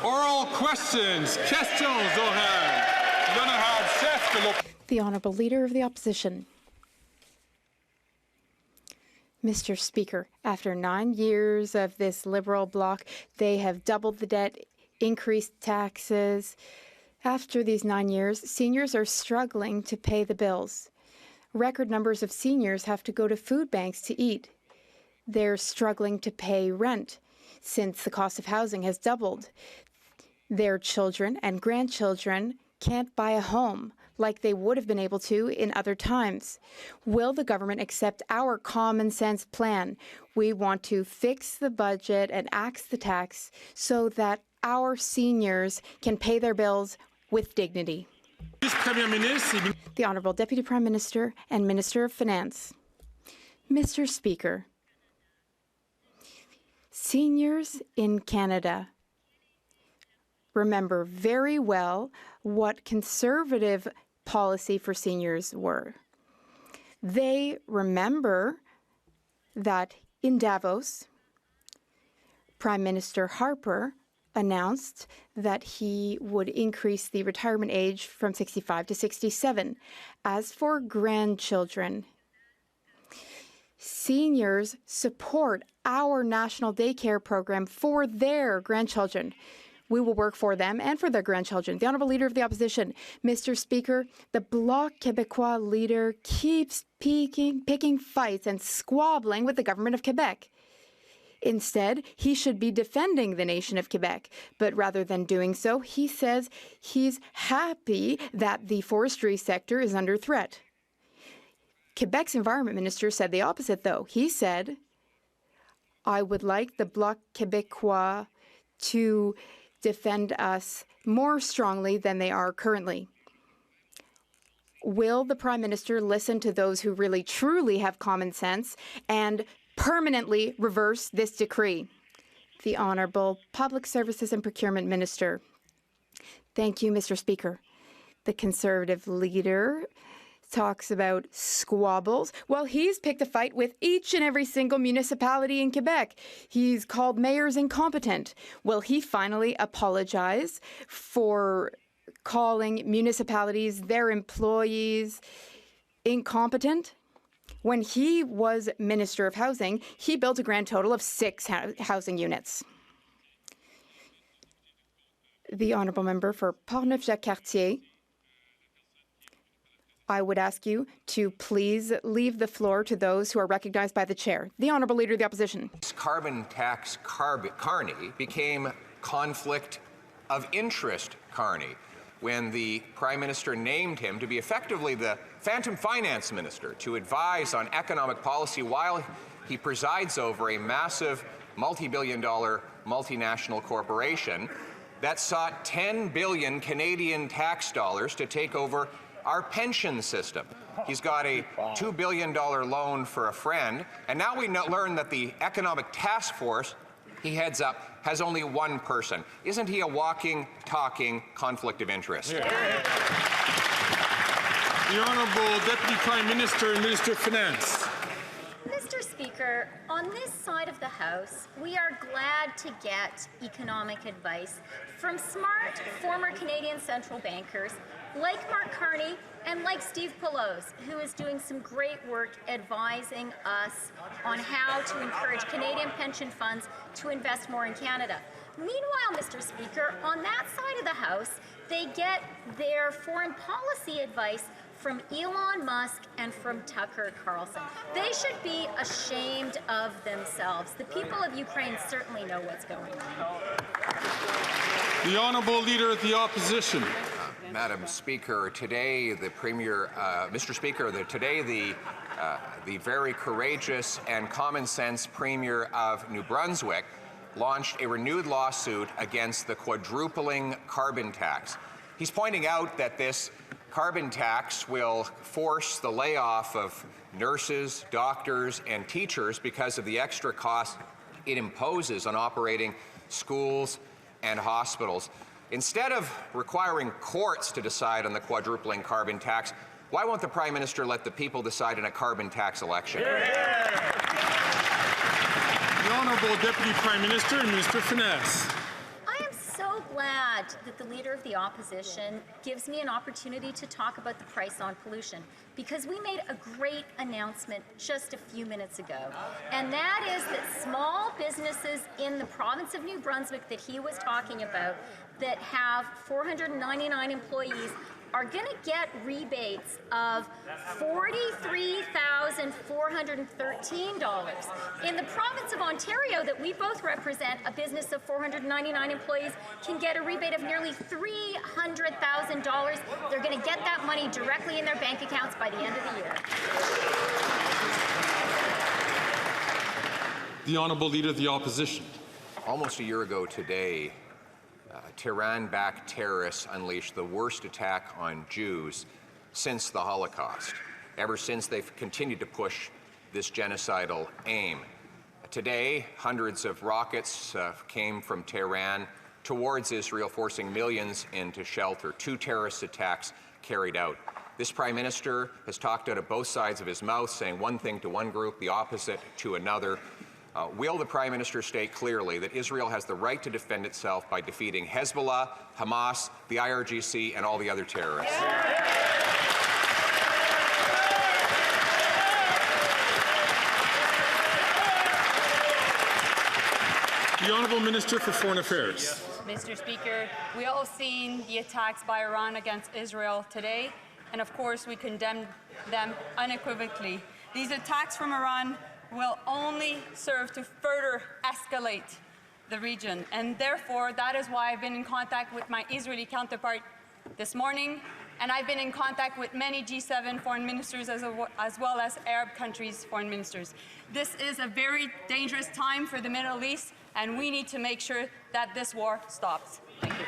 Oral questions. Questions orales. L'honorable chef de l'opposition. The Honourable Leader of the Opposition. Mr. Speaker, after 9 years of this Liberal bloc, they have doubled the debt, increased taxes. After these 9 years, seniors are struggling to pay the bills. Record numbers of seniors have to go to food banks to eat. They're struggling to pay rent since the cost of housing has doubled. Their children and grandchildren can't buy a home like they would have been able to in other times. Will the government accept our common sense plan? We want to fix the budget and axe the tax so that our seniors can pay their bills with dignity. The Honourable Deputy Prime Minister and Minister of Finance. Mr. Speaker, seniors in Canada remember very well what Conservative policy for seniors were. They remember that in Davos, Prime Minister Harper announced that he would increase the retirement age from 65 to 67. As for grandchildren, seniors support our national daycare program for their grandchildren. We will work for them and for their grandchildren. The Honourable Leader of the Opposition. Mr. Speaker, the Bloc Québécois leader keeps picking fights and squabbling with the government of Quebec. Instead, he should be defending the nation of Quebec. But rather than doing so, he says he's happy that the forestry sector is under threat. Quebec's Environment Minister said the opposite, though. He said, I would like the Bloc Québécois to defend us more strongly than they are currently. Will the Prime Minister listen to those who really truly have common sense and permanently reverse this decree? The Honourable Public Services and Procurement Minister. Thank you, Mr. Speaker. The Conservative leader talks about squabbles. Well, he's picked a fight with each and every single municipality in Quebec. He's called mayors incompetent. Will he finally apologize for calling municipalities, their employees, incompetent? When he was Minister of Housing, he built a grand total of 6 housing units. The Honourable Member for Portneuf-Jacques-Cartier. I would ask you to please leave the floor to those who are recognized by the chair. The Honourable Leader of the Opposition. Carbon tax Carney became conflict of interest Carney when the Prime Minister named him to be effectively the Phantom Finance Minister to advise on economic policy while he presides over a massive multi-billion-dollar multinational corporation that sought 10 billion Canadian tax dollars to take over our pension system. He's got a $2 billion loan for a friend, and now we learn that the Economic Task Force he heads up has only one person. Isn't he a walking, talking conflict of interest? Yeah. The Honourable Deputy Prime Minister and Minister of Finance. Mr. Speaker, on this side of the House, we are glad to get economic advice from smart former Canadian central bankers like Mark Carney and like Steve Pulloz, who is doing some great work advising us on how to encourage Canadian pension funds to invest more in Canada. Meanwhile, Mr. Speaker, on that side of the House, they get their foreign policy advice from Elon Musk and from Tucker Carlson. They should be ashamed of themselves. The people of Ukraine certainly know what's going on. The Honourable Leader of the Opposition. Madam Speaker, today the Premier, Mr. Speaker, today the very courageous and common sense Premier of New Brunswick launched a renewed lawsuit against the quadrupling carbon tax. He's pointing out that this carbon tax will force the layoff of nurses, doctors, and teachers because of the extra cost it imposes on operating schools and hospitals. Instead of requiring courts to decide on the quadrupling carbon tax, why won't the Prime Minister let the people decide in a carbon tax election? Yeah. The Honourable Deputy Prime Minister and Minister of Finance. I am glad that the Leader of the Opposition gives me an opportunity to talk about the price on pollution, because we made a great announcement just a few minutes ago. And that is that small businesses in the province of New Brunswick that he was talking about that have 499 employees are going to get rebates of $43,413. In the province of Ontario that we both represent, a business of 499 employees can get a rebate of nearly $300,000. They're going to get that money directly in their bank accounts by the end of the year. The Honourable Leader of the Opposition. Almost a year ago today, Tehran-backed terrorists unleashed the worst attack on Jews since the Holocaust. Ever since, they've continued to push this genocidal aim. Today, hundreds of rockets came from Tehran towards Israel, forcing millions into shelter. 2 terrorist attacks carried out. This Prime Minister has talked out of both sides of his mouth, saying one thing to one group, the opposite to another. Will the Prime Minister state clearly that Israel has the right to defend itself by defeating Hezbollah, Hamas, the IRGC, and all the other terrorists? The Honourable Minister for Foreign Affairs. Mr. Speaker, we all seen the attacks by Iran against Israel today, and of course we condemn them unequivocally. These attacks from Iran will only serve to further escalate the region, and therefore that is why I've been in contact with my Israeli counterpart this morning, and I've been in contact with many G7 foreign ministers as well as Arab countries' foreign ministers. This is a very dangerous time for the Middle East, and we need to make sure that this war stops. Thank you.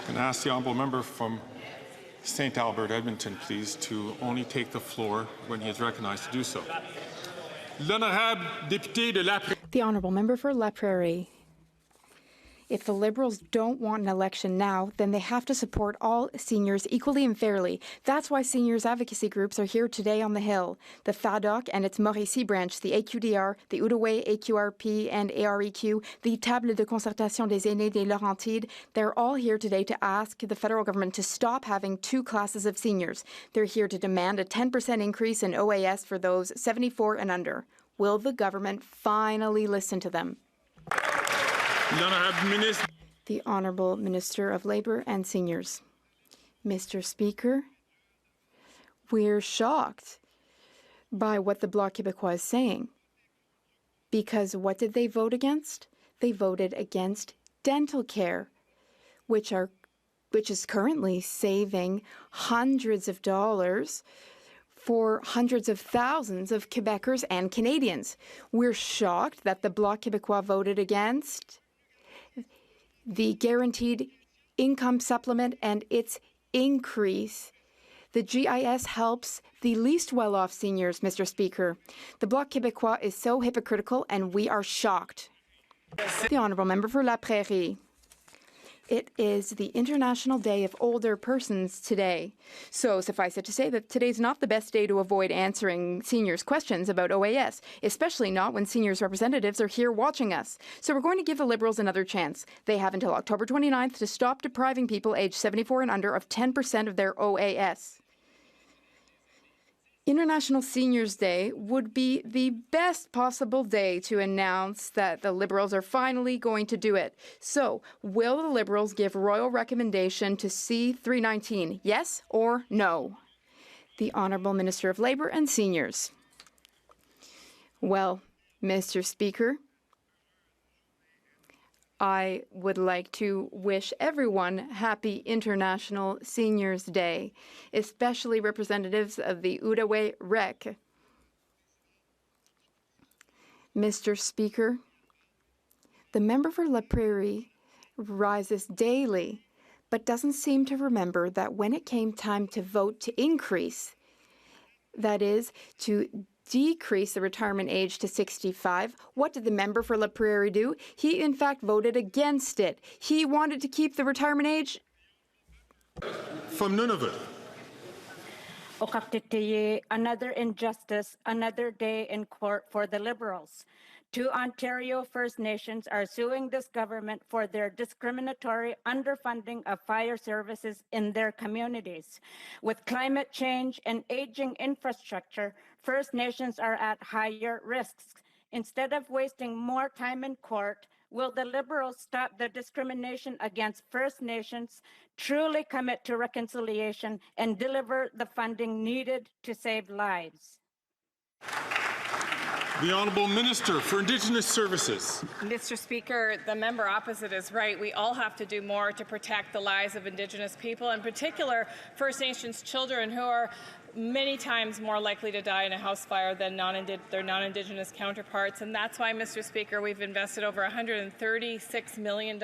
And I ask the Honourable Member from St. Albert, Edmonton, please, to only take the floor when he is recognized to do so. L'honorable député de La Prairie. The Honourable Member for La Prairie. If the Liberals don't want an election now, then they have to support all seniors equally and fairly. That's why seniors advocacy groups are here today on the Hill. The FADOC and its Mauricie branch, the AQDR, the Outaouais AQRP and AREQ, the Table de Concertation des Aînés des Laurentides, they're all here today to ask the federal government to stop having 2 classes of seniors. They're here to demand a 10% increase in OAS for those 74 and under. Will the government finally listen to them? The Honourable Minister of Labour and Seniors. Mr. Speaker, we're shocked by what the Bloc Québécois is saying. Because what did they vote against? They voted against dental care, which is currently saving hundreds of dollars for hundreds of thousands of Quebecers and Canadians. We're shocked that the Bloc Québécois voted against the guaranteed income supplement and its increase. The GIS helps the least well-off seniors, Mr. Speaker. The Bloc Québécois is so hypocritical, and we are shocked. The Honourable Member for La Prairie. It is the International Day of Older Persons today. So suffice it to say that today's not the best day to avoid answering seniors' questions about OAS, especially not when seniors' representatives are here watching us. So we're going to give the Liberals another chance. They have until October 29th to stop depriving people aged 74 and under of 10% of their OAS. International Seniors Day would be the best possible day to announce that the Liberals are finally going to do it. So, will the Liberals give royal recommendation to C-319, yes or no? The Honourable Minister of Labour and Seniors. Well, Mr. Speaker, I would like to wish everyone happy International Seniors Day, especially representatives of the Outaouais REC. Mr. Speaker, the member for La Prairie rises daily, but doesn't seem to remember that when it came time to vote to increase, that is, to decrease the retirement age to 65. What did the member for La Prairie do? He, in fact, voted against it. He wanted to keep the retirement age From Nunavut. Okaktitiyi, another injustice, another day in court for the Liberals. 2 Ontario First Nations are suing this government for their discriminatory underfunding of fire services in their communities. With climate change and aging infrastructure, First Nations are at higher risks. Instead of wasting more time in court, will the Liberals stop the discrimination against First Nations, truly commit to reconciliation, and deliver the funding needed to save lives? The Honourable Minister for Indigenous Services. Mr. Speaker, the member opposite is right. We all have to do more to protect the lives of Indigenous people, in particular First Nations children who are many times more likely to die in a house fire than their non-Indigenous counterparts. And that's why, Mr. Speaker, we've invested over $136 million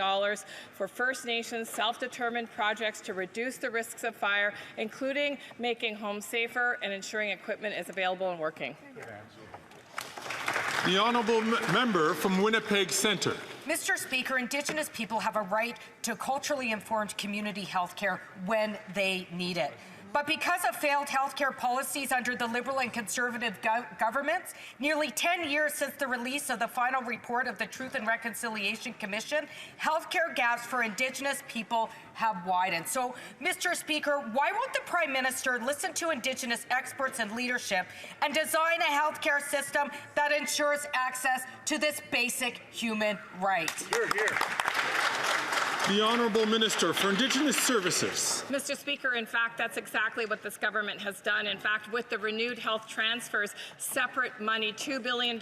for First Nations self-determined projects to reduce the risks of fire, including making homes safer and ensuring equipment is available and working. The Honourable Member from Winnipeg Centre. Mr. Speaker, Indigenous people have a right to culturally informed community health care when they need it. But because of failed healthcare policies under the Liberal and Conservative governments, nearly 10 years since the release of the final report of the Truth and Reconciliation Commission, healthcare gaps for Indigenous people have widened. So, Mr. Speaker, why won't the Prime Minister listen to Indigenous experts and leadership and design a healthcare system that ensures access to this basic human right? Hear, hear. The Honourable Minister for Indigenous Services. Mr. Speaker, in fact, that's exactly what this government has done. In fact, with the renewed health transfers, separate money, $2 billion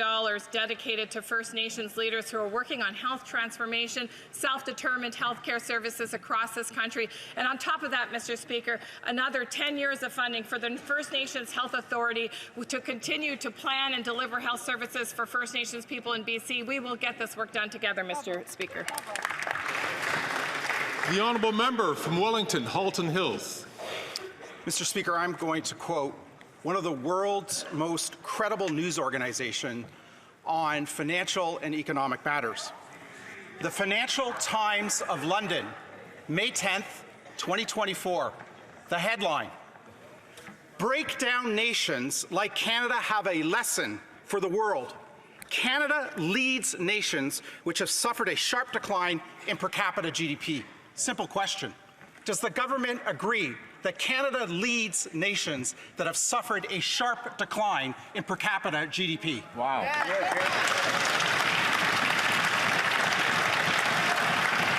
dedicated to First Nations leaders who are working on health transformation, self-determined healthcare services across this country. And on top of that, Mr. Speaker, another 10 years of funding for the First Nations Health Authority to continue to plan and deliver health services for First Nations people in BC. We will get this work done together, Mr. Speaker. The Honourable Member from Wellington, Halton Hills. Mr. Speaker, I'm going to quote one of the world's most credible news organizations on financial and economic matters. The Financial Times of London, May 10th, 2024. The headline: "Breakdown nations like Canada have a lesson for the world. Canada leads nations which have suffered a sharp decline in per capita GDP." Simple question. Does the government agree that Canada leads nations that have suffered a sharp decline in per capita GDP? Wow.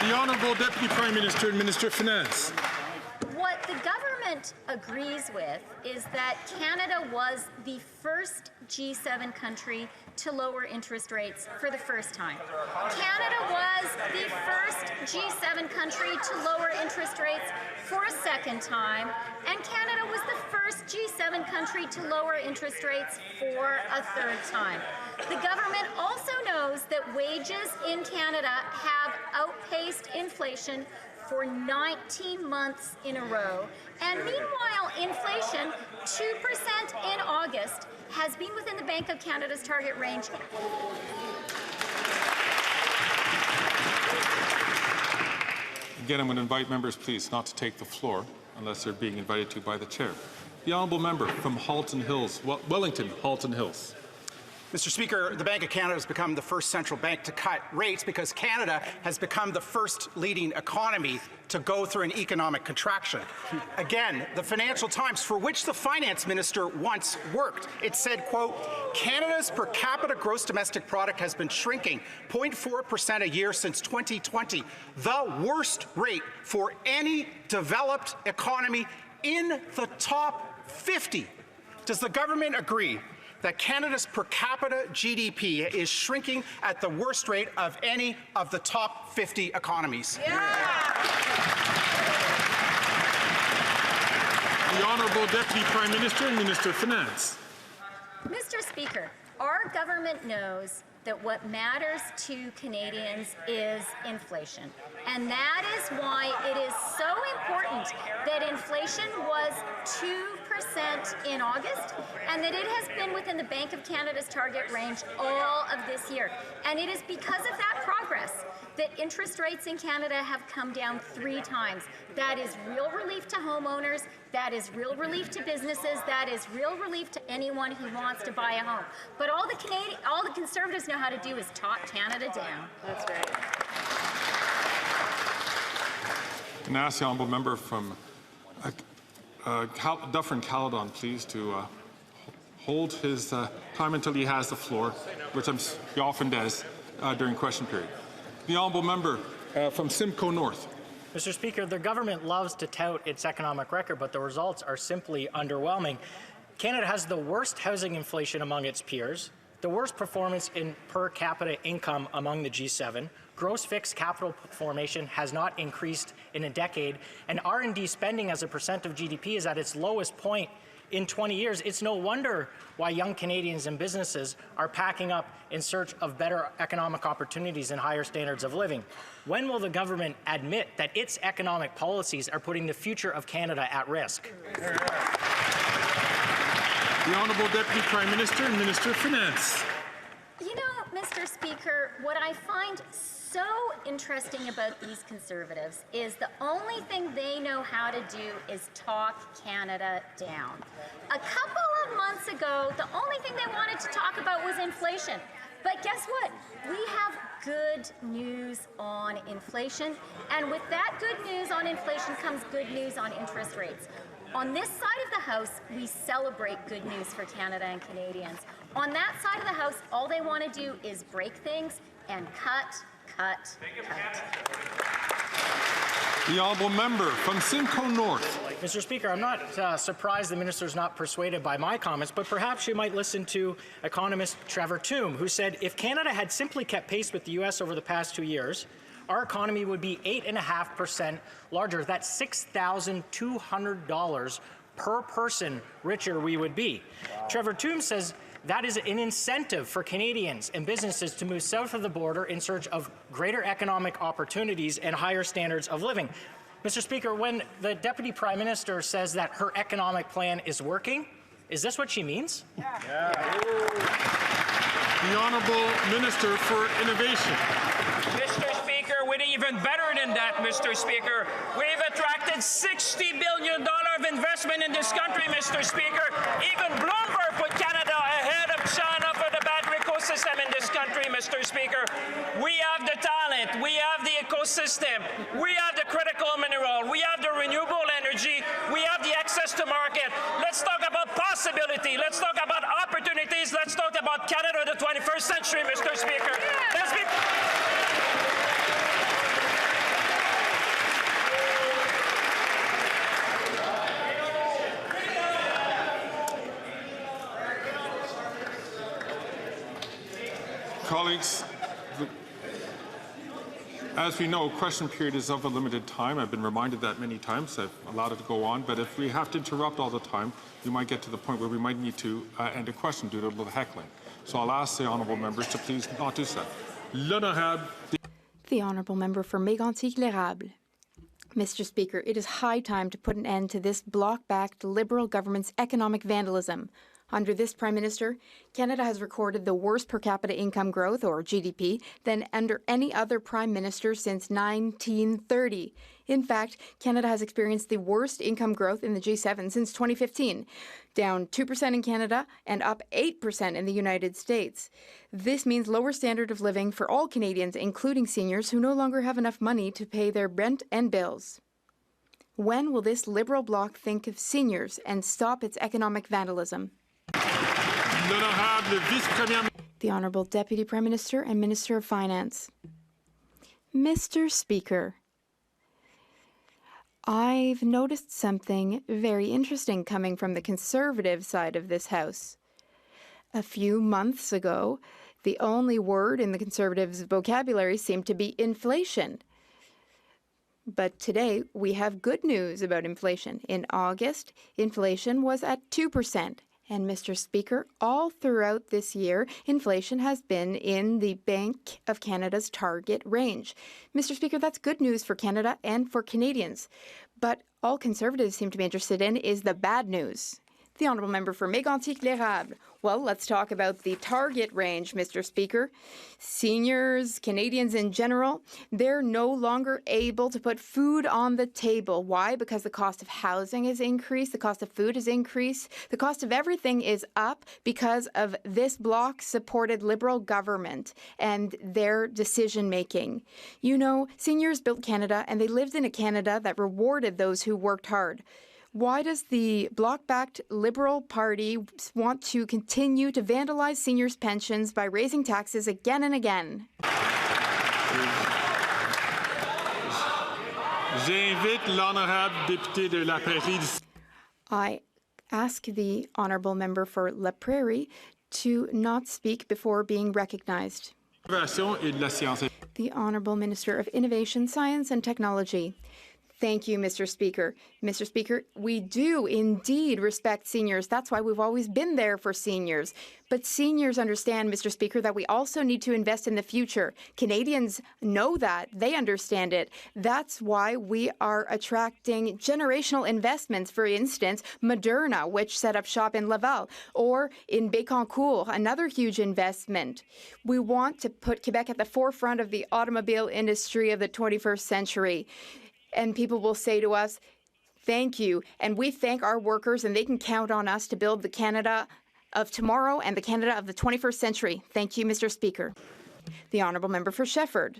The Honourable Deputy Prime Minister and Minister of Finance. What the government agrees with is that Canada was the first G7 country to lower interest rates for the first time. Canada was the first G7 country to lower interest rates for a second time, and Canada was the first G7 country to lower interest rates for a third time. The government also knows that wages in Canada have outpaced inflation for 19 months in a row. And meanwhile, inflation, 2% in August, has been within the Bank of Canada's target range. Again, I'm going to invite members, please, not to take the floor unless they're being invited to by the chair. The Honourable Member from Halton Hills, Wellington, Halton Hills. Mr. Speaker, the Bank of Canada has become the first central bank to cut rates because Canada has become the first leading economy to go through an economic contraction. Again, the Financial Times, for which the finance minister once worked, it said, quote, "Canada's per capita gross domestic product has been shrinking 0.4% a year since 2020, the worst rate for any developed economy in the top 50. Does the government agree that Canada's per capita GDP is shrinking at the worst rate of any of the top 50 economies? The Honourable Deputy Prime Minister and Minister of Finance. Mr. Speaker, our government knows that what matters to Canadians is inflation. And that is why it is so important that inflation was 2% in August, and that it has been within the Bank of Canada's target range all of this year. And it is because of that progress that interest rates in Canada have come down 3 times. That is real relief to homeowners, that is real relief to businesses, that is real relief to anyone who wants to buy a home. But all the Conservatives know how to do is talk Canada down. That's right. And ask the honourable member from Dufferin-Caledon, please, to hold his time until he has the floor, which he often does during question period. The honourable member from Simcoe North. Mr. Speaker, the government loves to tout its economic record, but the results are simply underwhelming. Canada has the worst housing inflation among its peers, the worst performance in per capita income among the G7, gross fixed capital formation has not increased in a decade, and R&D spending as a percent of GDP is at its lowest point in 20 years. It's no wonder why young Canadians and businesses are packing up in search of better economic opportunities and higher standards of living. When will the government admit that its economic policies are putting the future of Canada at risk? The Honourable Deputy Prime Minister and Minister of Finance. You know, Mr. Speaker, what I find so interesting about these Conservatives is the only thing they know how to do is talk Canada down. A couple of months ago, the only thing they wanted to talk about was inflation. But guess what? We have good news on inflation, and with that good news on inflation comes good news on interest rates. On this side of the House, we celebrate good news for Canada and Canadians. On that side of the House, all they want to do is break things and cut. The honourable member from Simcoe North. Mr. Speaker, I'm not surprised the minister is not persuaded by my comments, but perhaps you might listen to economist Trevor Tombe, who said if Canada had simply kept pace with the U.S. over the past 2 years, our economy would be 8.5% larger. That's $6,200 per person richer we would be. Wow. Trevor Tombe says that is an incentive for Canadians and businesses to move south of the border in search of greater economic opportunities and higher standards of living. Mr. Speaker, when the Deputy Prime Minister says that her economic plan is working, is this what she means? Yeah. The Honourable Minister for Innovation. Mr. Speaker, we're even better than that, Mr. Speaker. We've attracted $60 billion of investment in this country, Mr. Speaker. Even Bloomberg put Canada ahead of China for the battery ecosystem in this country, Mr. Speaker. We have the talent, we have the ecosystem, we have the critical mineral, we have the renewable energy, we have the access to market. Let's talk about possibility, let's talk about opportunities, let's talk about Canada of the 21st century, Mr. Speaker. Let's be... Colleagues, as we know, question period is of a limited time. I've been reminded that many times. I've allowed it to go on, but if we have to interrupt all the time, we might get to the point where we might need to end a question due to a little heckling. So I'll ask the honourable members to please not do so. The honourable member for Mégantic-L'Érable. Mr. Speaker, it is high time to put an end to this bloc-backed Liberal government's economic vandalism. Under this Prime Minister, Canada has recorded the worst per capita income growth, or GDP, than under any other Prime Minister since 1930. In fact, Canada has experienced the worst income growth in the G7 since 2015, down 2% in Canada and up 8% in the United States. This means lower standard of living for all Canadians, including seniors who no longer have enough money to pay their rent and bills. When will this Liberal bloc think of seniors and stop its economic vandalism? The Honourable Deputy Prime Minister and Minister of Finance. Mr. Speaker, I've noticed something very interesting coming from the Conservative side of this House. A few months ago, the only word in the Conservatives' vocabulary seemed to be inflation. But today, we have good news about inflation. In August, inflation was at 2%. And Mr. Speaker, all throughout this year, inflation has been in the Bank of Canada's target range. Mr. Speaker, that's good news for Canada and for Canadians. But all Conservatives seem to be interested in is the bad news. The Honourable Member for Mégantic-L'Érable. Well, let's talk about the target range, Mr. Speaker. Seniors, Canadians in general, they're no longer able to put food on the table. Why? Because the cost of housing has increased, the cost of food has increased, the cost of everything is up because of this Bloc-supported Liberal government and their decision-making. You know, seniors built Canada, and they lived in a Canada that rewarded those who worked hard. Why does the Bloc-backed Liberal Party want to continue to vandalize seniors' pensions by raising taxes again and again? J'invite l'honorable député de La Prairie. I ask the Honourable Member for La Prairie to not speak before being recognized. The Honourable Minister of Innovation, Science and Technology. Thank you, Mr. Speaker. Mr. Speaker, we do indeed respect seniors. That's why we've always been there for seniors. But seniors understand, Mr. Speaker, that we also need to invest in the future. Canadians know that. They understand it. That's why we are attracting generational investments. For instance, Moderna, which set up shop in Laval, or in Bécancour, another huge investment. We want to put Quebec at the forefront of the automobile industry of the 21st century. And people will say to us, thank you. And we thank our workers, and they can count on us to build the Canada of tomorrow and the Canada of the 21st century. Thank you, Mr. Speaker. The Honourable Member for Shefford.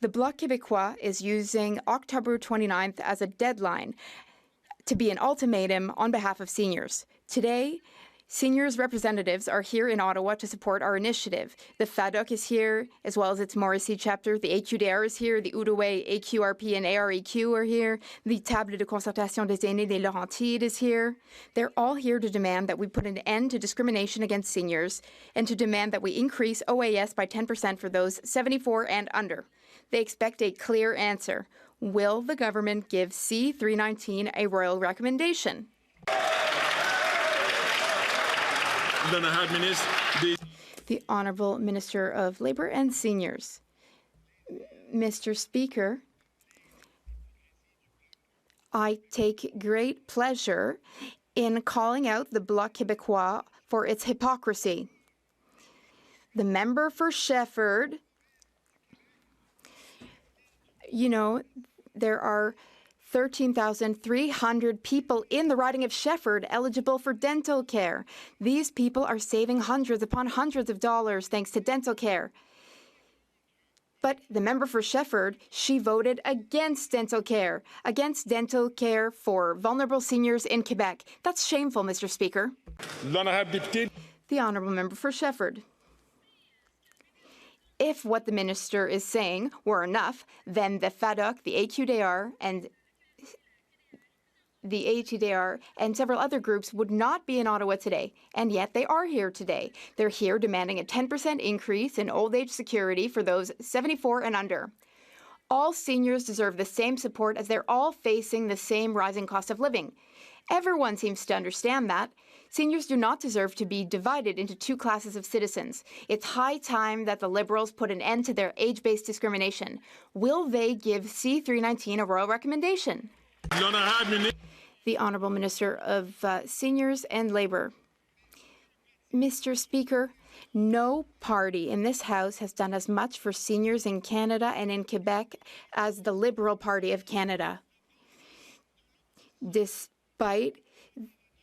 The Bloc Québécois is using October 29th as a deadline to be an ultimatum on behalf of seniors. Today, seniors' representatives are here in Ottawa to support our initiative. The FADOC is here, as well as its Morrissey chapter. The AQDR is here. The Outaouais, AQRP, and AREQ are here. The Table de Concertation des Aînés des Laurentides is here. They're all here to demand that we put an end to discrimination against seniors and to demand that we increase OAS by 10% for those 74 and under. They expect a clear answer. Will the government give C-319 a royal recommendation? The Honourable Minister of Labour and Seniors. Mr. Speaker, I take great pleasure in calling out the Bloc Québécois for its hypocrisy. The member for Shefford, you know, there are 13,300 people in the riding of Shefford eligible for dental care. These people are saving hundreds upon hundreds of dollars thanks to dental care. But the member for Shefford, she voted against dental care for vulnerable seniors in Quebec. That's shameful, Mr. Speaker. The Honourable Member for Shefford. If what the minister is saying were enough, then the FADOC, the AQDR, and the ATDR and several other groups would not be in Ottawa today, and yet they are here today. They're here demanding a 10% increase in old age security for those 74 and under. All seniors deserve the same support as they're all facing the same rising cost of living. Everyone seems to understand that. Seniors do not deserve to be divided into two classes of citizens. It's high time that the Liberals put an end to their age-based discrimination. Will they give C-319 a royal recommendation? The Honourable Minister of Seniors and Labour. Mr. Speaker, no party in this House has done as much for seniors in Canada and in Quebec as the Liberal Party of Canada. Despite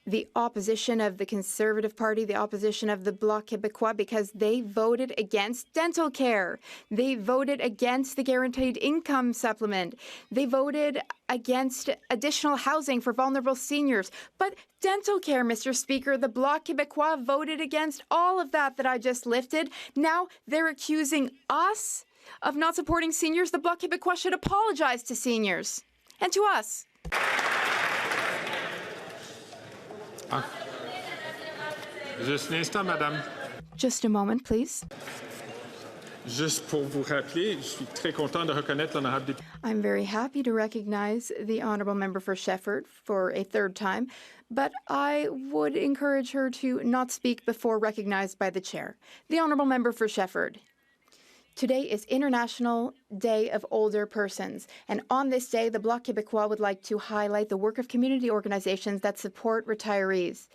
the opposition of the Conservative Party, the opposition of the Bloc Québécois, because they voted against dental care. They voted against the guaranteed income supplement. They voted against additional housing for vulnerable seniors. But dental care, Mr. Speaker, the Bloc Québécois voted against all of that I just lifted. Now they're accusing us of not supporting seniors. The Bloc Québécois should apologize to seniors and to us. Just an instant, madame. Just a moment, please. Juste pour vous rappeler, je suis très content de reconnaître l'honorable député. I'm very happy to recognize the honorable member for Shefford for a third time, but I would encourage her to not speak before recognized by the chair. The honorable member for Shefford. Today is International Day of Older Persons, and on this day, the Bloc Québécois would like to highlight the work of community organizations that support retirees.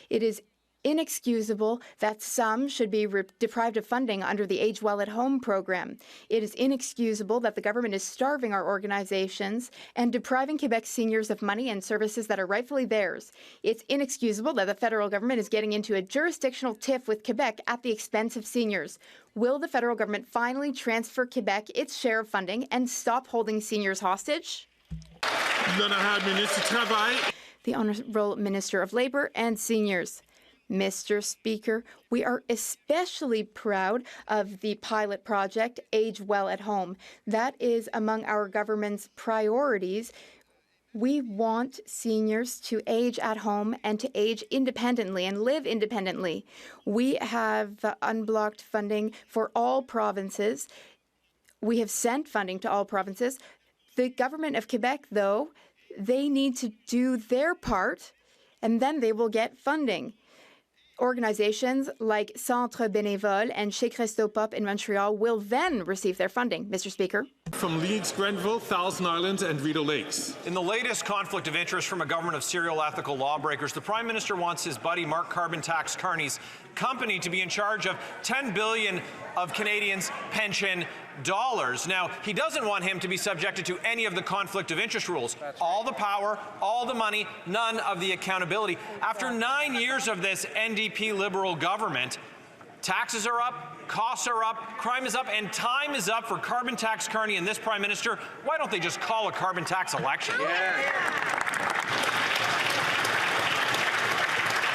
It is inexcusable that some should be deprived of funding under the Age Well at Home program. It is inexcusable that the government is starving our organizations and depriving Quebec seniors of money and services that are rightfully theirs. It's inexcusable that the federal government is getting into a jurisdictional tiff with Quebec at the expense of seniors. Will the federal government finally transfer Quebec its share of funding and stop holding seniors hostage? L'honorable ministre du Travail. The Honourable Minister of Labour and Seniors. Mr. Speaker, we are especially proud of the pilot project, Age Well at Home. That is among our government's priorities. We want seniors to age at home and to age independently and live independently. We have unblocked funding for all provinces. We have sent funding to all provinces. The government of Quebec, though, they need to do their part, and then they will get funding. Organizations like Centre Bénévole and Chez Christopop in Montreal will then receive their funding. Mr. Speaker. From Leeds, Grenville, Thousand Islands, and Rideau Lakes. In the latest conflict of interest from a government of serial ethical lawbreakers, the Prime Minister wants his buddy Mark Carbon Tax Carney's company to be in charge of $10 billion of Canadians' pension dollars. Now, he doesn't want him to be subjected to any of the conflict of interest rules. All the power, all the money, none of the accountability. After 9 years of this NDP Liberal government, taxes are up, costs are up, crime is up, and time is up for Carbon Tax Carney and this Prime Minister. Why don't they just call a carbon tax election?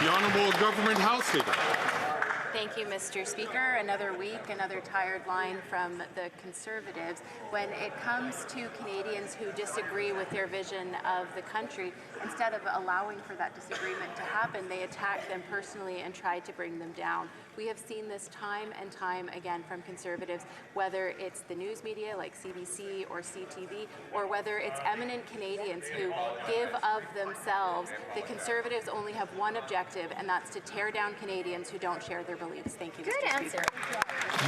The Honourable Government House Leader. Thank you, Mr. Speaker. Another week, another tired line from the Conservatives. When it comes to Canadians who disagree with their vision of the country, instead of allowing for that disagreement to happen, they attack them personally and try to bring them down. We have seen this time and time again from Conservatives, whether it's the news media like CBC or CTV, or whether it's eminent Canadians who give of themselves. The Conservatives only have one objective, and that's to tear down Canadians who don't share their beliefs. Thank you, Mr. Speaker.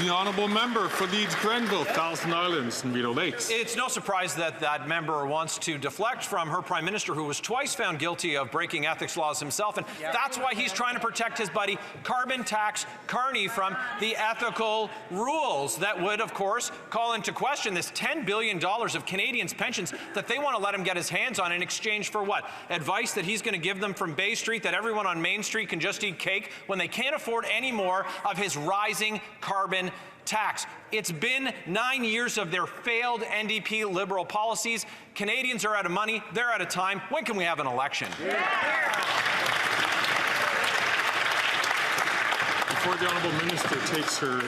The Honourable Member for Leeds, Grenville, Thousand Islands, and Rideau Lakes. It's no surprise that that member wants to deflect from her Prime Minister, who was twice found guilty of breaking ethics laws himself, and that's why he's trying to protect his buddy Carbon Tax Carney from the ethical rules that would, of course, call into question this $10 billion of Canadians' pensions that they want to let him get his hands on in exchange for what? Advice that he's going to give them from Bay Street that everyone on Main Street can just eat cake when they can't afford any more of his rising carbon tax. It's been 9 years of their failed NDP Liberal policies. Canadians are out of money. They're out of time. When can we have an election? Before the Honourable Minister takes her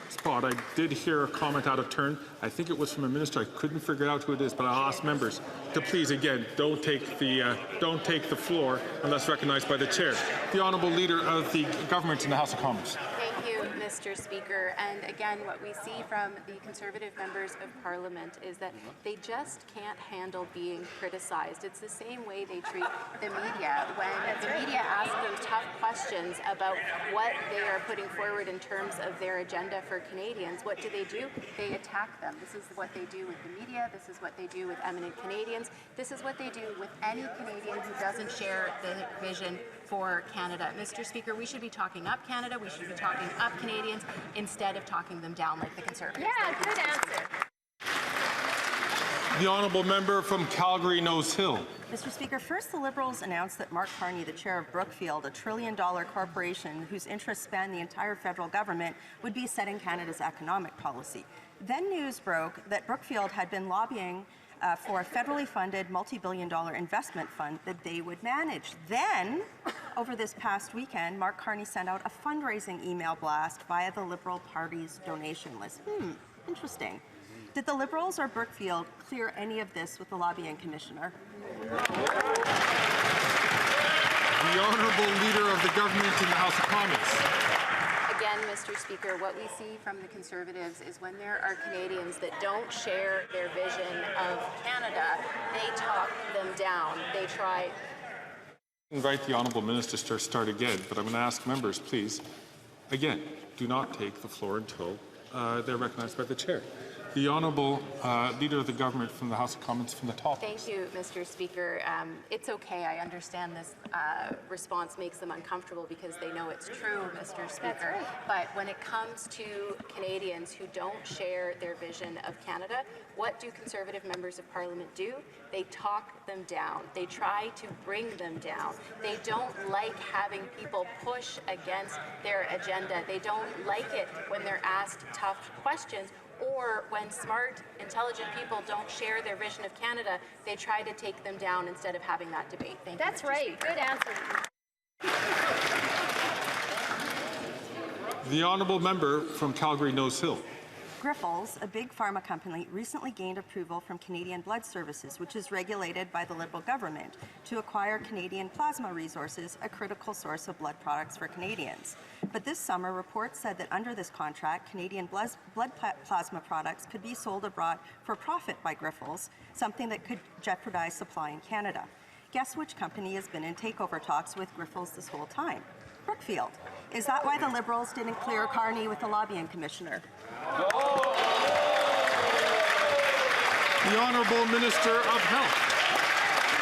spot, I did hear a comment out of turn. I think it was from a minister. I couldn't figure out who it is, but I'll ask members to please, again, don't take the floor unless recognized by the chair. The Honourable Leader of the Government in the House of Commons. Thank you, Mr. Speaker. And again, what we see from the Conservative members of Parliament is that they just can't handle being criticized. It's the same way they treat the media. When the media asks them tough questions about what they are putting forward in terms of their agenda for Canadians, what do? They attack them. This is what they do with the media. This is what they do with eminent Canadians. This is what they do with any Canadian who doesn't share the vision for Canada. Mr. Speaker, we should be talking up Canada. We should be talking up Canadians instead of talking them down like the Conservatives. Yeah, good answer. The Honourable Member from Calgary Nose Hill. Mr. Speaker, first the Liberals announced that Mark Carney, the chair of Brookfield, a trillion-dollar corporation whose interests span the entire federal government, would be setting Canada's economic policy. Then news broke that Brookfield had been lobbying for a federally funded multi-billion-dollar investment fund that they would manage. Then, over this past weekend, Mark Carney sent out a fundraising email blast via the Liberal Party's donation list. Interesting. Did the Liberals or Brookfield clear any of this with the lobbying commissioner? The Honourable Leader of the Government in the House of Commons. Again, Mr. Speaker, what we see from the Conservatives is when there are Canadians that don't share their vision of Canada, they talk them down. They try. Invite the Honourable Minister to start again, but I'm going to ask members, please, again, do not take the floor until they're recognized by the Chair. The Honourable Leader of the Government from the House of Commons from the top. Thank you, Mr. Speaker. It's okay. I understand this response makes them uncomfortable because they know it's true, Mr. Speaker. Right. But when it comes to Canadians who don't share their vision of Canada, what do Conservative members of Parliament do? They talk them down. They try to bring them down. They don't like having people push against their agenda. They don't like it when they're asked tough questions, or when smart, intelligent people don't share their vision of Canada, they try to take them down instead of having that debate. Thank you, That's Mr. right. Speaker. Good answer. The Honourable Member from Calgary Nose Hill. Grifols, a big pharma company, recently gained approval from Canadian Blood Services, which is regulated by the Liberal government, to acquire Canadian plasma resources, a critical source of blood products for Canadians. But this summer, reports said that under this contract, Canadian blood plasma products could be sold abroad for profit by Grifols, something that could jeopardize supply in Canada. Guess which company has been in takeover talks with Grifols this whole time? Brookfield. Is that why the Liberals didn't clear Carney with the lobbying commissioner? The Honourable Minister of Health.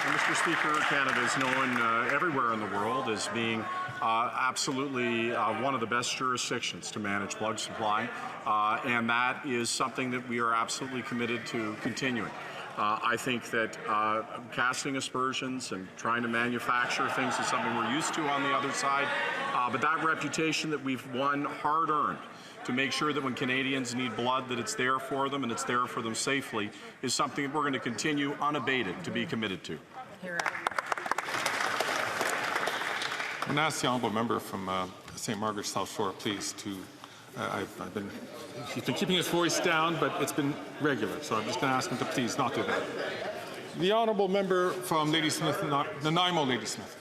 Mr. Speaker, Canada is known everywhere in the world as being absolutely one of the best jurisdictions to manage blood supply, and that is something that we are absolutely committed to continuing. I think that casting aspersions and trying to manufacture things is something we're used to on the other side, but that reputation that we've won hard-earned to make sure that when Canadians need blood that it's there for them and it's there for them safely is something that we're going to continue unabated to be committed to. I'm going to ask the Honourable Member from St. Margaret's South Shore, please, to he's been keeping his voice down, but it's been regular, so I'm just going to ask him to please not do that. The Honourable Member from Ladysmith, Nanaimo, Ladysmith.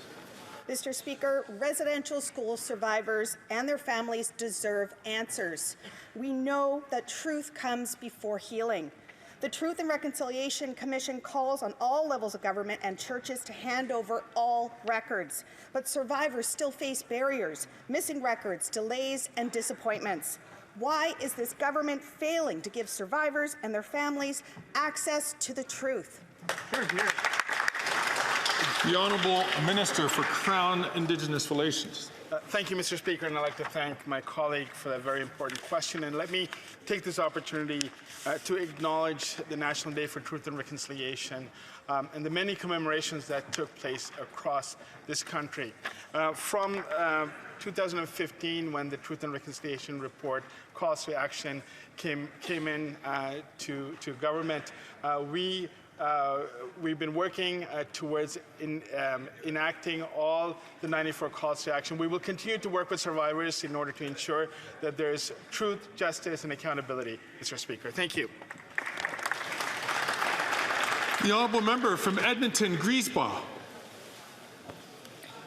Mr. Speaker, residential school survivors and their families deserve answers. We know that truth comes before healing. The Truth and Reconciliation Commission calls on all levels of government and churches to hand over all records. But survivors still face barriers, missing records, delays, and disappointments. Why is this government failing to give survivors and their families access to the truth? The Honourable Minister for Crown Indigenous Relations. Thank you, Mr. Speaker, and I'd like to thank my colleague for that very important question. And let me take this opportunity to acknowledge the National Day for Truth and Reconciliation and the many commemorations that took place across this country. From 2015, when the Truth and Reconciliation Report calls for action came in to government, we've been working towards enacting all the 94 calls to action. We will continue to work with survivors in order to ensure that there is truth, justice, and accountability, Mr. Speaker. Thank you. The Honourable Member from Edmonton, Griesbach.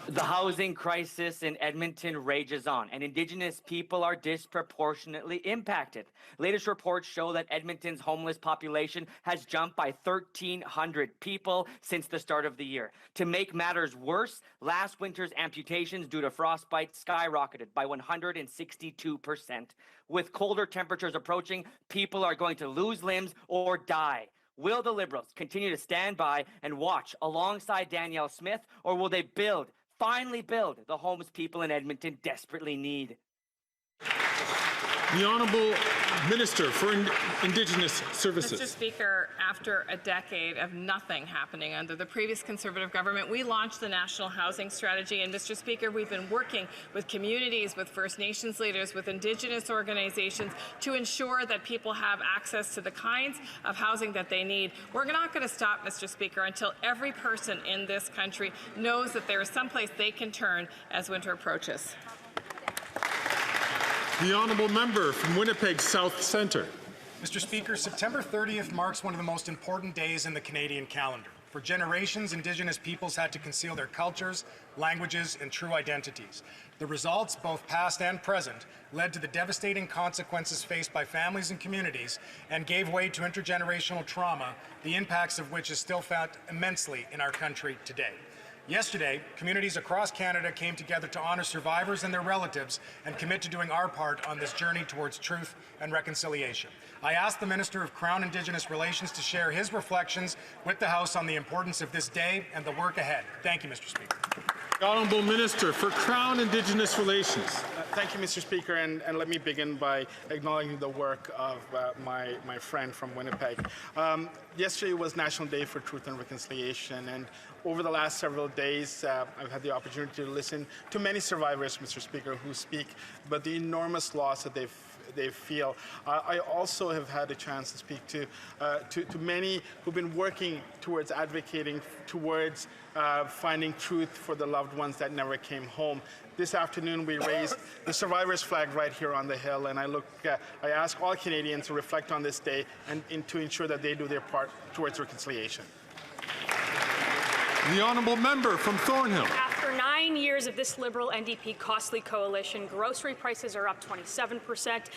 The housing crisis in Edmonton rages on, and Indigenous people are disproportionately impacted. Latest reports show that Edmonton's homeless population has jumped by 1,300 people since the start of the year. To make matters worse, last winter's amputations due to frostbite skyrocketed by 162%. With colder temperatures approaching, people are going to lose limbs or die. Will the Liberals continue to stand by and watch alongside Danielle Smith, or will they finally build the homes people in Edmonton desperately need? The Honourable Minister for Indigenous Services. Mr. Speaker, after a decade of nothing happening under the previous Conservative government, we launched the National Housing Strategy. And Mr. Speaker, we've been working with communities, with First Nations leaders, with Indigenous organizations to ensure that people have access to the kinds of housing that they need. We're not going to stop, Mr. Speaker, until every person in this country knows that there is someplace they can turn as winter approaches. The Honourable Member from Winnipeg South Centre. Mr. Speaker, September 30th marks one of the most important days in the Canadian calendar. For generations, Indigenous peoples had to conceal their cultures, languages, and true identities. The results, both past and present, led to the devastating consequences faced by families and communities and gave way to intergenerational trauma, the impacts of which is still felt immensely in our country today. Yesterday, communities across Canada came together to honor survivors and their relatives and commit to doing our part on this journey towards truth and reconciliation. I asked the Minister of Crown Indigenous Relations to share his reflections with the House on the importance of this day and the work ahead. Thank you, Mr. Speaker. The Honourable Minister for Crown Indigenous Relations. Thank you, Mr. Speaker, and let me begin by acknowledging the work of my friend from Winnipeg. Yesterday was National Day for Truth and Reconciliation, and over the last several days, I've had the opportunity to listen to many survivors, Mr. Speaker, who speak about the enormous loss that they feel. I also have had a chance to speak to many who've been working towards advocating towards finding truth for the loved ones that never came home. This afternoon, we raised the survivors' flag right here on the Hill, and I ask all Canadians to reflect on this day and to ensure that they do their part towards reconciliation. The Honourable Member from Thornhill. After 9 years of this Liberal NDP costly coalition, grocery prices are up 27%,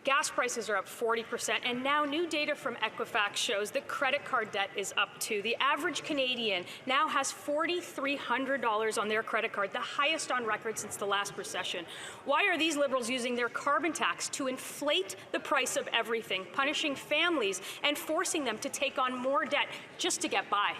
gas prices are up 40%, and now new data from Equifax shows that credit card debt is up too. The average Canadian now has $4,300 on their credit card, the highest on record since the last recession. Why are these Liberals using their carbon tax to inflate the price of everything, punishing families and forcing them to take on more debt just to get by?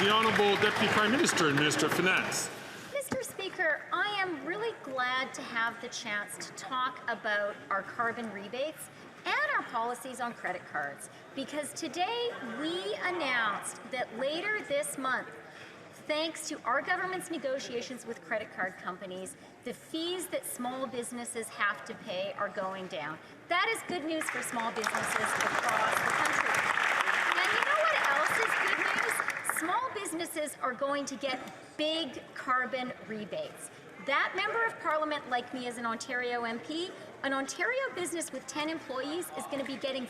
The Honourable Deputy Prime Minister and Minister of Finance. Mr. Speaker, I am really glad to have the chance to talk about our carbon rebates and our policies on credit cards, because today we announced that later this month, thanks to our government's negotiations with credit card companies, the fees that small businesses have to pay are going down. That is good news for small businesses across the country. And you know what else is good news? Small businesses are going to get big carbon rebates. That member of Parliament, like me as an Ontario MP, an Ontario business with 10 employees is going to be getting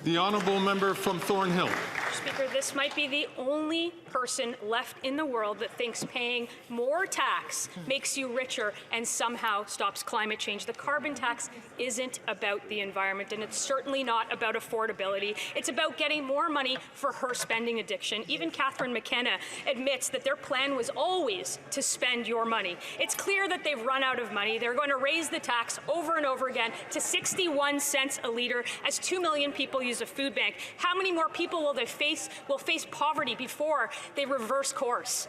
The Honourable Member from Thornhill. Speaker, this might be the only person left in the world that thinks paying more tax makes you richer and somehow stops climate change. The carbon tax isn't about the environment, and it's certainly not about affordability. It's about getting more money for her spending addiction. Even Catherine McKenna admits that their plan was always to spend your money. It's clear that they've run out of money. They're going to raise the tax over and over again to 61 cents a litre as 2 million people use a food bank. How many more people will face poverty before they reverse course?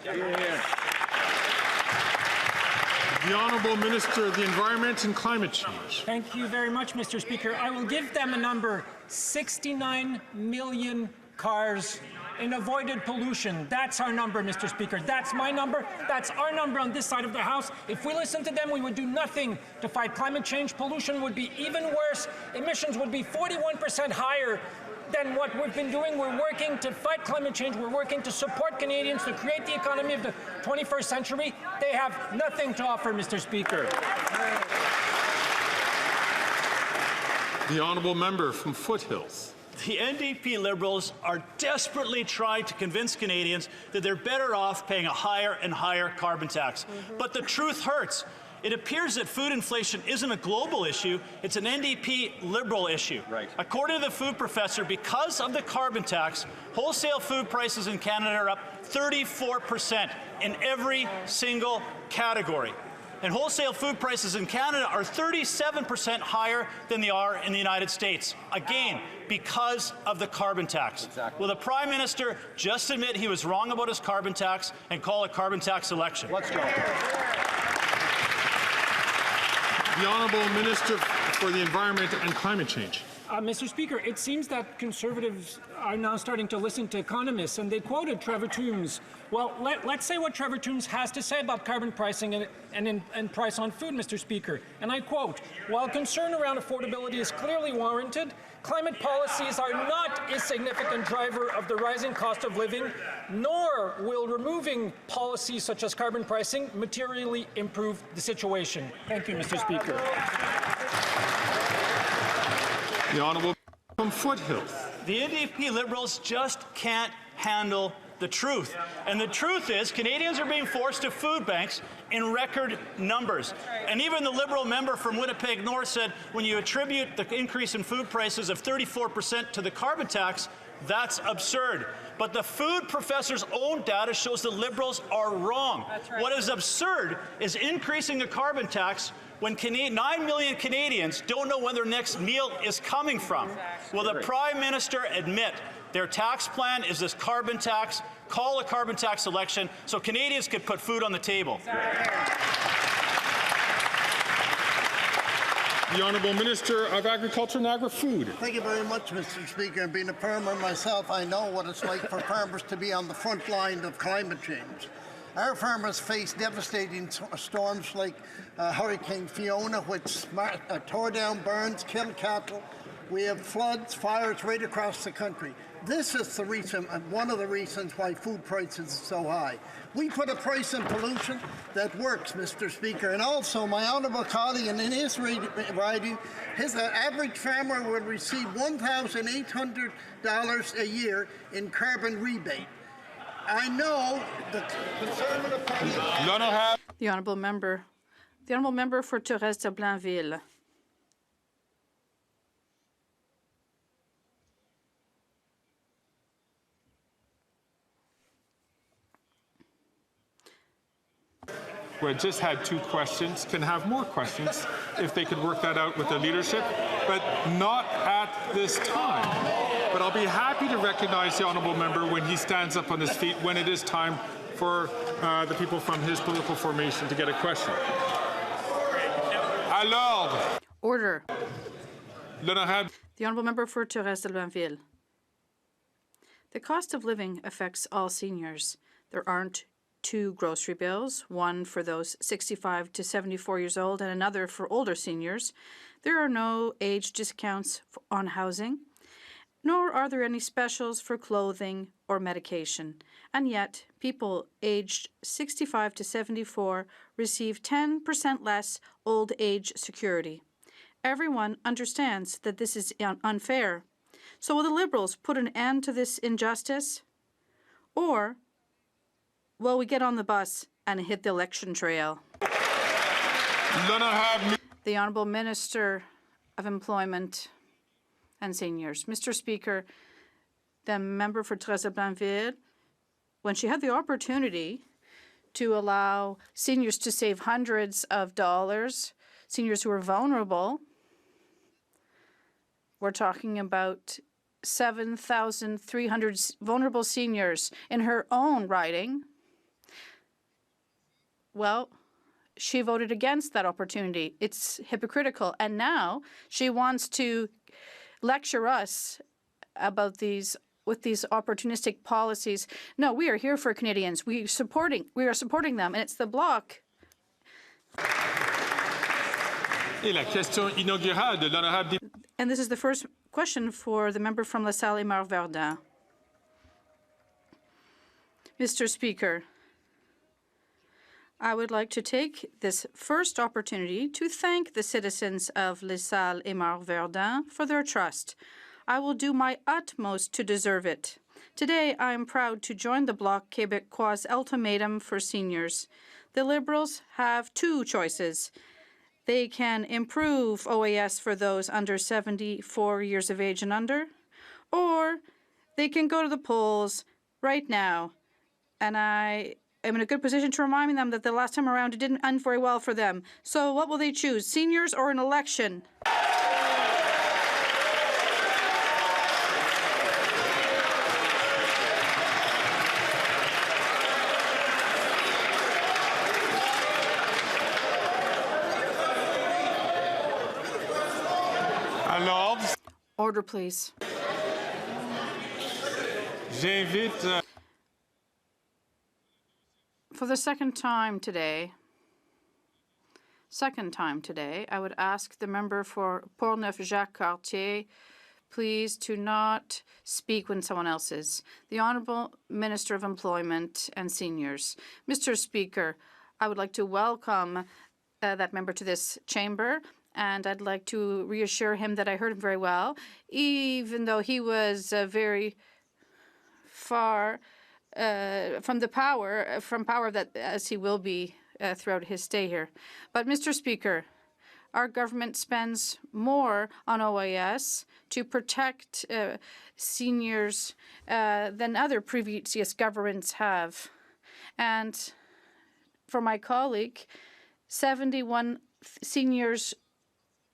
The Honourable Minister of the Environment and Climate Change. Thank you very much, Mr. Speaker. I will give them a number: 69 million cars in avoided pollution. That's our number, Mr. Speaker. That's my number. That's our number on this side of the House. If we listened to them, we would do nothing to fight climate change. Pollution would be even worse. Emissions would be 41% higher than what we've been doing. We're working to fight climate change. We're working to support Canadians to create the economy of the 21st century. They have nothing to offer, Mr. Speaker. The Honourable Member from Foothills. The NDP Liberals are desperately trying to convince Canadians that they're better off paying a higher and higher carbon tax. But the truth hurts. It appears that food inflation isn't a global issue, it's an NDP Liberal issue. Right. According to the food professor, because of the carbon tax, wholesale food prices in Canada are up 34% in every single category. And wholesale food prices in Canada are 37% higher than they are in the United States. Again, because of the carbon tax. Exactly. Will the Prime Minister just admit he was wrong about his carbon tax and call a carbon tax election? Let's go. The Honourable Minister for the Environment and Climate Change. Mr. Speaker, it seems that Conservatives are now starting to listen to economists, and they quoted Trevor Toombs. Well, let's say what Trevor Toombs has to say about carbon pricing and price on food, Mr. Speaker. And I quote, "While concern around affordability is clearly warranted, climate policies are not a significant driver of the rising cost of living, nor will removing policies such as carbon pricing materially improve the situation." Thank you, Mr. Speaker. The Honourable from Foothills. The NDP Liberals just can't handle the truth. And the truth is Canadians are being forced to food banks in record numbers. And even the Liberal member from Winnipeg North said when you attribute the increase in food prices of 34% to the carbon tax, that's absurd. But the food professor's own data shows the Liberals are wrong. What is absurd is increasing a carbon tax when 9 million Canadians don't know when their next meal is coming from. Will the Prime Minister admit their tax plan is this carbon tax, call a carbon tax election so Canadians could put food on the table? The Honourable Minister of Agriculture and Agri-Food. Thank you very much, Mr. Speaker. And being a farmer myself, I know what it's like for farmers to be on the front line of climate change. Our farmers face devastating storms like Hurricane Fiona, which tore down barns, killed cattle. We have floods, fires right across the country. This is the reason, one of the reasons why food prices are so high. We put a price on pollution that works, Mr. Speaker. And also, my honourable colleague, in his riding, his average farmer will receive $1,800 a year in carbon rebate. I know the Conservative Party... The honourable member for Thérèse-de-Blainville. who had just had 2 questions can have more questions if they could work that out with the leadership, but not at this time. But I'll be happy to recognize the honourable member when he stands up on his feet when it is time for the people from his political formation to get a question. À l'ordre. Order. L'honorable. The honourable member for Thérèse-de-Blainville. The cost of living affects all seniors. There aren't 2 grocery bills, one for those 65 to 74 years old and another for older seniors. There are no age discounts on housing, nor are there any specials for clothing or medication. And yet, people aged 65 to 74 receive 10% less old age security. Everyone understands that this is unfair. So will the Liberals put an end to this injustice? Or will we get on the bus and hit the election trail? The Honourable Minister of Employment and Seniors. Mr. Speaker, the member for Thérèse-de-Blainville, when she had the opportunity to allow seniors to save hundreds of dollars, seniors who are vulnerable, we're talking about 7,300 vulnerable seniors in her own riding. Well, she voted against that opportunity. It's hypocritical. And now she wants to lecture us about these opportunistic policies. No, we are here for Canadians. We are supporting them, and it's the Bloc. Et la question inaugurale de l'honorable. And this is the first question for the member from La Salle-et-Marc-Verdun. Mr. Speaker, I would like to take this first opportunity to thank the citizens of La Salle-et-Marc-Verdun for their trust. I will do my utmost to deserve it. Today, I am proud to join the Bloc Québécois ultimatum for seniors. The Liberals have 2 choices. They can improve OAS for those under 74 years of age and under, or they can go to the polls right now. And I am in a good position to remind them that the last time around it didn't end very well for them. So what will they choose, seniors or an election? Order, please. J'invite. For the second time today, I would ask the member for Portneuf-Jacques-Cartier, please to not speak when someone else is. The Honourable Minister of Employment and Seniors. Mr. Speaker, I would like to welcome that member to this chamber and I'd like to reassure him that I heard him very well, even though he was very far from power that as he will be throughout his stay here. But Mr. Speaker, our government spends more on OAS to protect seniors than other previous governments have. And for my colleague, 71 seniors,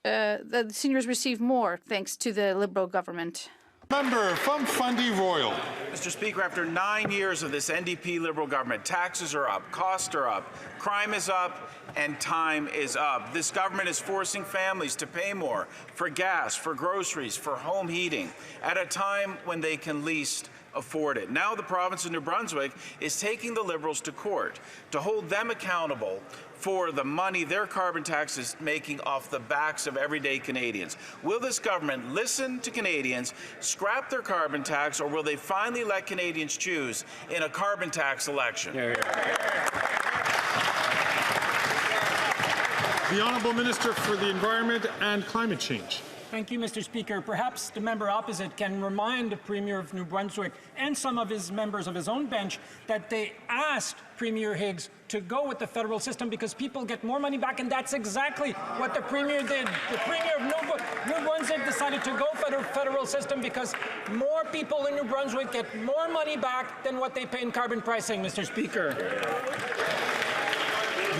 the seniors receive more thanks to the Liberal government. Member from Fundy Royal. Mr. Speaker, after 9 years of this NDP Liberal government, taxes are up, costs are up, crime is up, and time is up. This government is forcing families to pay more for gas, for groceries, for home heating, at a time when they can least afford it. Now the province of New Brunswick is taking the Liberals to court to hold them accountable for the money their carbon tax is making off the backs of everyday Canadians. Will this government listen to Canadians, scrap their carbon tax, or will they finally let Canadians choose in a carbon tax election? The Honourable Minister for the Environment and Climate Change. Thank you, Mr. Speaker. Perhaps the member opposite can remind the Premier of New Brunswick and some of his members of his own bench that they asked Premier Higgs to go with the federal system because people get more money back, and that's exactly what the Premier did. The Premier of New Brunswick decided to go for the federal system because more people in New Brunswick get more money back than what they pay in carbon pricing, Mr. Speaker.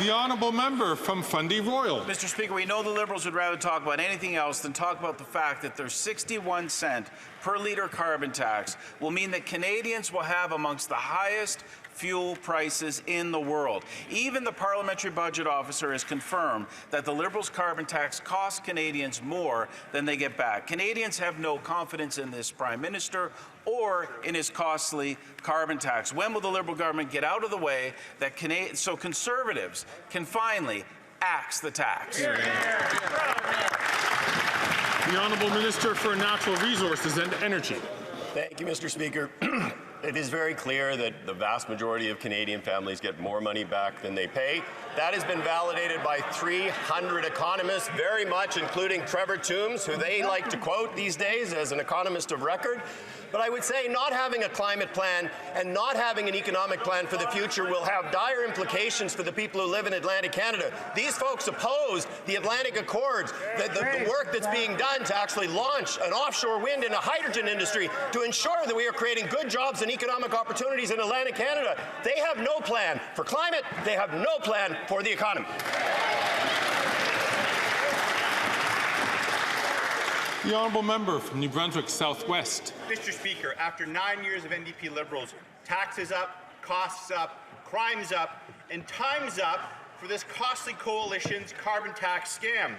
The Honourable Member from Fundy Royal. Mr. Speaker, we know the Liberals would rather talk about anything else than talk about the fact that their 61-cent per litre carbon tax will mean that Canadians will have amongst the highest fuel prices in the world. Even the Parliamentary Budget Officer has confirmed that the Liberals' carbon tax costs Canadians more than they get back. Canadians have no confidence in this Prime Minister or in his costly carbon tax. When will the Liberal government get out of the way so Conservatives can finally axe the tax? The Honourable Minister for Natural Resources and Energy. Thank you, Mr. Speaker. It is very clear that the vast majority of Canadian families get more money back than they pay. That has been validated by 300 economists, very much, including Trevor Toombs, who they like to quote these days as an economist of record. But I would say not having a climate plan and not having an economic plan for the future will have dire implications for the people who live in Atlantic Canada. These folks oppose the Atlantic Accords, the work that's being done to actually launch an offshore wind and a hydrogen industry to ensure that we are creating good jobs and economic opportunities in Atlantic Canada. They have no plan for climate. They have no plan for the economy. The Honourable Member from New Brunswick Southwest. Mr. Speaker, after 9 years of NDP Liberals, taxes up, costs up, crime's up, and time's up for this costly coalition's carbon tax scam.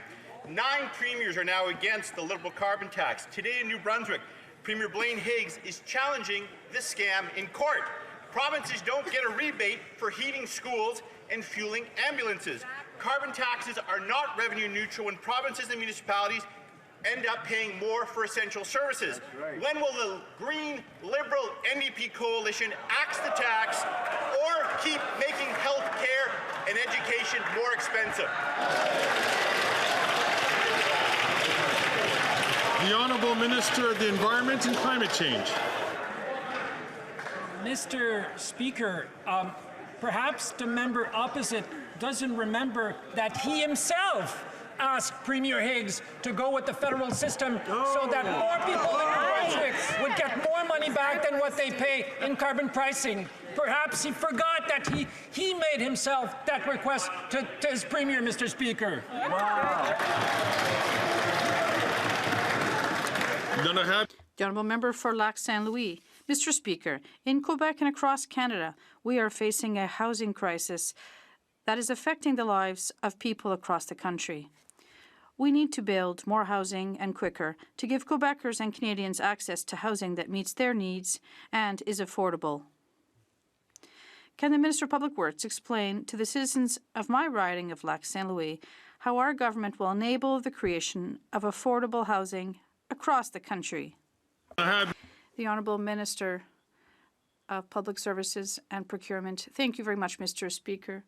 9 premiers are now against the Liberal carbon tax. Today in New Brunswick, Premier Blaine Higgs is challenging this scam in court. Provinces don't get a rebate for heating schools and fueling ambulances. Carbon taxes are not revenue neutral when provinces and municipalities end up paying more for essential services. When will the Green Liberal NDP coalition axe the tax or keep making health care and education more expensive? The Honourable Minister of the Environment and Climate Change. Mr. Speaker, perhaps the member opposite doesn't remember that he himself asked Premier Higgs to go with the federal system so that more people in New Brunswick would get more money back than what they pay in carbon pricing. Perhaps he forgot that he made himself that request to his Premier, Mr. Speaker. The Honourable Member for Lac Saint Louis. Mr. Speaker, in Quebec and across Canada, we are facing a housing crisis that is affecting the lives of people across the country. We need to build more housing and quicker to give Quebecers and Canadians access to housing that meets their needs and is affordable. Can the Minister of Public Works explain to the citizens of my riding of Lac Saint Louis how our government will enable the creation of affordable housing across the country? The Honourable Minister of Public Services and Procurement. Thank you very much, Mr. Speaker.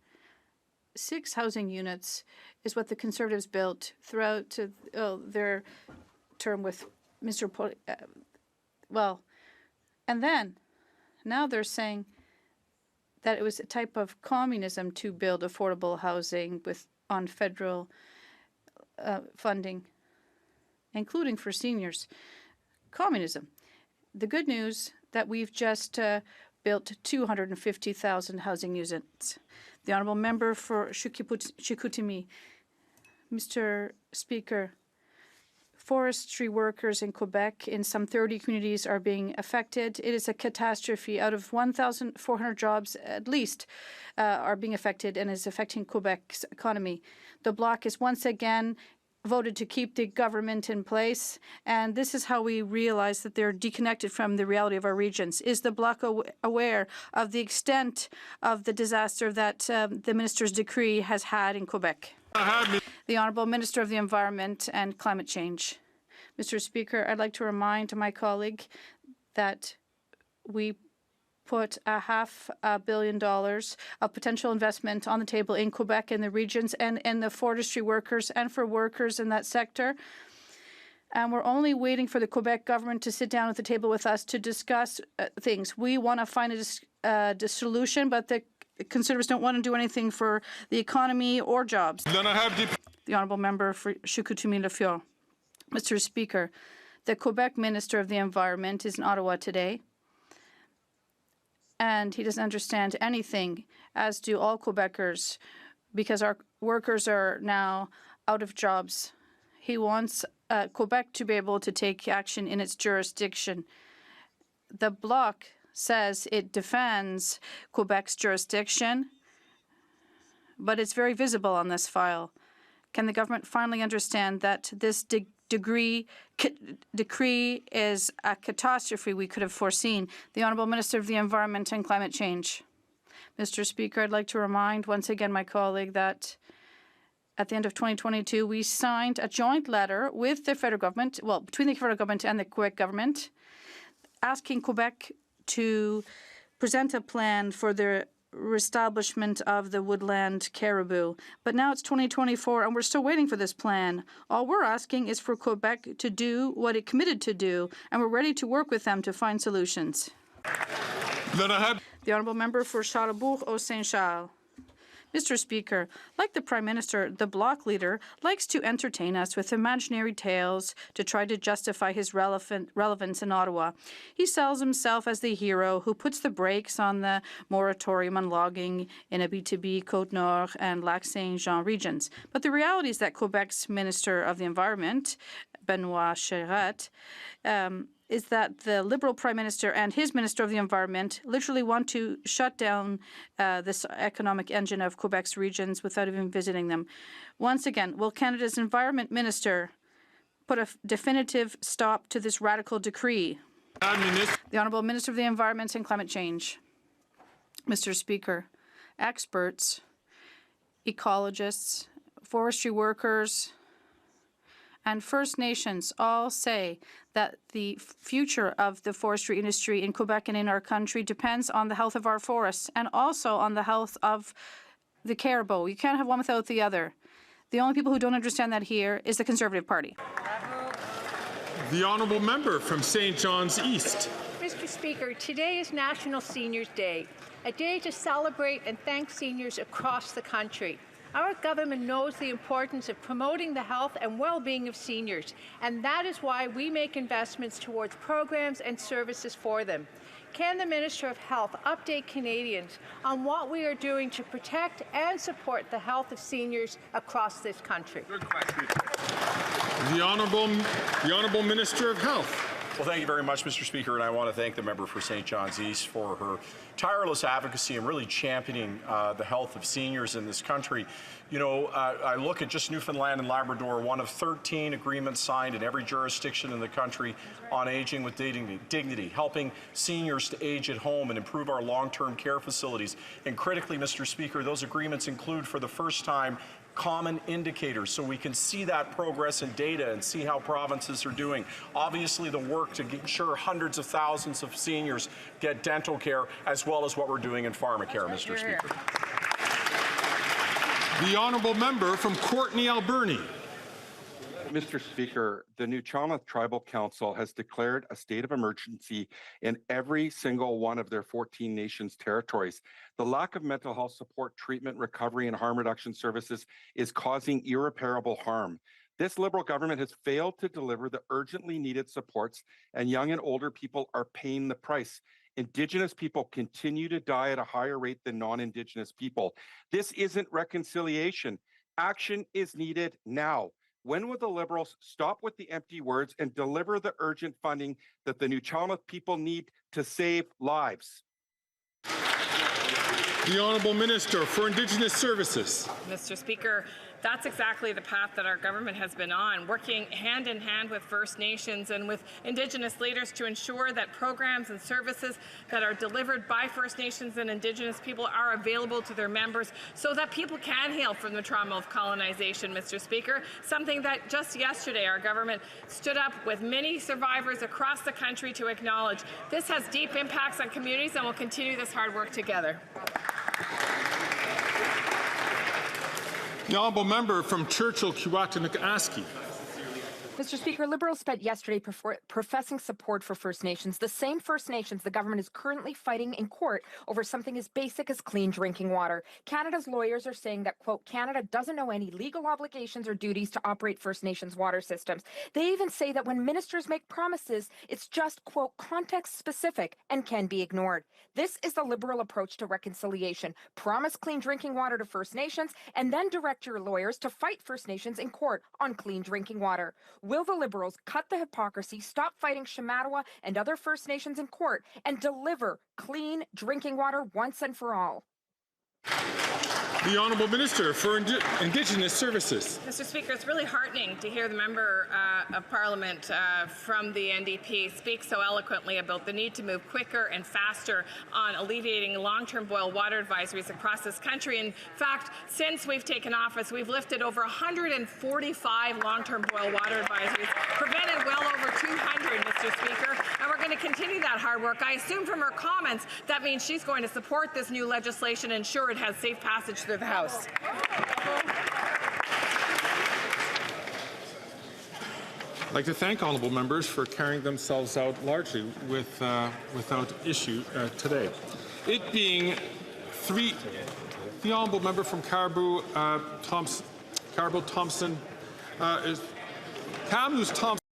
6 housing units is what the Conservatives built throughout their term with Mr. And then now they're saying that it was a type of communism to build affordable housing on federal funding, including for seniors. Communism. The good news that we've just built 250,000 housing units. The honourable member for Chicoutimi. Mr. Speaker, forestry workers in Quebec in some 30 communities are being affected. It is a catastrophe. Out of 1,400 jobs, at least, are being affected and is affecting Quebec's economy. The Bloc is once again voted to keep the government in place, and this is how we realize that they're disconnected from the reality of our regions. Is the Bloc aware of the extent of the disaster that the minister's decree has had in Quebec? The Honourable Minister of the Environment and Climate Change. Mr. Speaker, I'd like to remind my colleague that we put $500 million of potential investment on the table in Quebec and the regions and in the forestry workers and for workers in that sector. And we're only waiting for the Quebec government to sit down at the table with us to discuss things. We want to find a solution, but the Conservatives don't want to do anything for the economy or jobs. Then I have the honourable member for Chicoutimi-Le-Fjord. Mr. Speaker, the Quebec Minister of the Environment is in Ottawa today, and he doesn't understand anything, as do all Quebecers, because our workers are now out of jobs. He wants Quebec to be able to take action in its jurisdiction. The Bloc says it defends Quebec's jurisdiction, but it's very visible on this file. Can the government finally understand that this decree is a catastrophe we could have foreseen? The Honourable Minister of the Environment and Climate Change. Mr. Speaker, I'd like to remind once again my colleague that at the end of 2022, we signed a joint letter with the federal government, well, between the federal government and the Quebec government, asking Quebec to present a plan for the reestablishment of the woodland caribou. But now it's 2024 and we're still waiting for this plan. All we're asking is for Quebec to do what it committed to do, and we're ready to work with them to find solutions. The honourable member for Charlebourg-Saint-Charles. Mr. Speaker, like the Prime Minister, the Bloc leader likes to entertain us with imaginary tales to try to justify his relevance in Ottawa. He sells himself as the hero who puts the brakes on the moratorium on logging in Abitibi, Côte-Nord, and Lac-Saint-Jean regions. But the reality is that Quebec's Minister of the Environment, Benoit Charette, is that the Liberal Prime Minister and his Minister of the Environment literally want to shut down this economic engine of Quebec's regions without even visiting them. Once again, will Canada's Environment Minister put a definitive stop to this radical decree? The Honourable Minister of the Environment and Climate Change. Mr. Speaker, experts, ecologists, forestry workers, and First Nations all say that the future of the forestry industry in Quebec and in our country depends on the health of our forests and also on the health of the caribou. You can't have one without the other. The only people who don't understand that here is the Conservative Party. The honourable member from St. John's East. Mr. Speaker, today is National Seniors Day, a day to celebrate and thank seniors across the country. Our government knows the importance of promoting the health and well-being of seniors, and that is why we make investments towards programs and services for them. Can the Minister of Health update Canadians on what we are doing to protect and support the health of seniors across this country? Good question. The Honourable Minister of Health. Well, thank you very much, Mr. Speaker, and I want to thank the member for St. John's East for her tireless advocacy and really championing the health of seniors in this country. You know, I look at just Newfoundland and Labrador, one of 13 agreements signed in every jurisdiction in the country on aging with dignity, helping seniors to age at home and improve our long-term care facilities. And critically, Mr. Speaker, those agreements include for the first time common indicators so we can see that progress in data and see how provinces are doing. Obviously, the work to ensure hundreds of thousands of seniors get dental care, as well as what we're doing in pharmacare, Mr. Speaker. The honourable member from Courtenay, Alberni. Mr. Speaker, the Nuu-Chah-Nulth Tribal Council has declared a state of emergency in every single one of their 14 nations territories. The lack of mental health support, treatment, recovery, and harm reduction services is causing irreparable harm. This Liberal government has failed to deliver the urgently needed supports, and young and older people are paying the price. Indigenous people continue to die at a higher rate than non-Indigenous people. This isn't reconciliation. Action is needed now. When will the Liberals stop with the empty words and deliver the urgent funding that the Nuu-Chah-Nulth people need to save lives? The Honourable Minister for Indigenous Services. Mr. Speaker, that's exactly the path that our government has been on, working hand in hand with First Nations and with Indigenous leaders to ensure that programs and services that are delivered by First Nations and Indigenous people are available to their members so that people can heal from the trauma of colonization, Mr. Speaker, something that just yesterday our government stood up with many survivors across the country to acknowledge. This has deep impacts on communities, and we'll continue this hard work together. The honourable member from Churchill, Kiwatanaski. Mr. Speaker, Liberals spent yesterday professing support for First Nations, the same First Nations the government is currently fighting in court over something as basic as clean drinking water. Canada's lawyers are saying that, quote, Canada doesn't know any legal obligations or duties to operate First Nations water systems. They even say that when ministers make promises, it's just, quote, context specific and can be ignored. This is the Liberal approach to reconciliation. Promise clean drinking water to First Nations and then direct your lawyers to fight First Nations in court on clean drinking water. Will the Liberals cut the hypocrisy, stop fighting Shamattawa and other First Nations in court, and deliver clean drinking water once and for all? The Honourable Minister for Indigenous Services. Mr. Speaker, it's really heartening to hear the Member of Parliament from the NDP speak so eloquently about the need to move quicker and faster on alleviating long-term boil water advisories across this country. In fact, since we've taken office, we've lifted over 145 long-term boil water advisories, prevented well over 200, Mr. Speaker, and we're going to continue that hard work. I assume from her comments that means she's going to support this new legislation and ensure it has safe passage through the House. I'd like to thank honourable members for carrying themselves out largely without issue today. It being the honourable member from Caribou Thompson, Kamloops Thompson.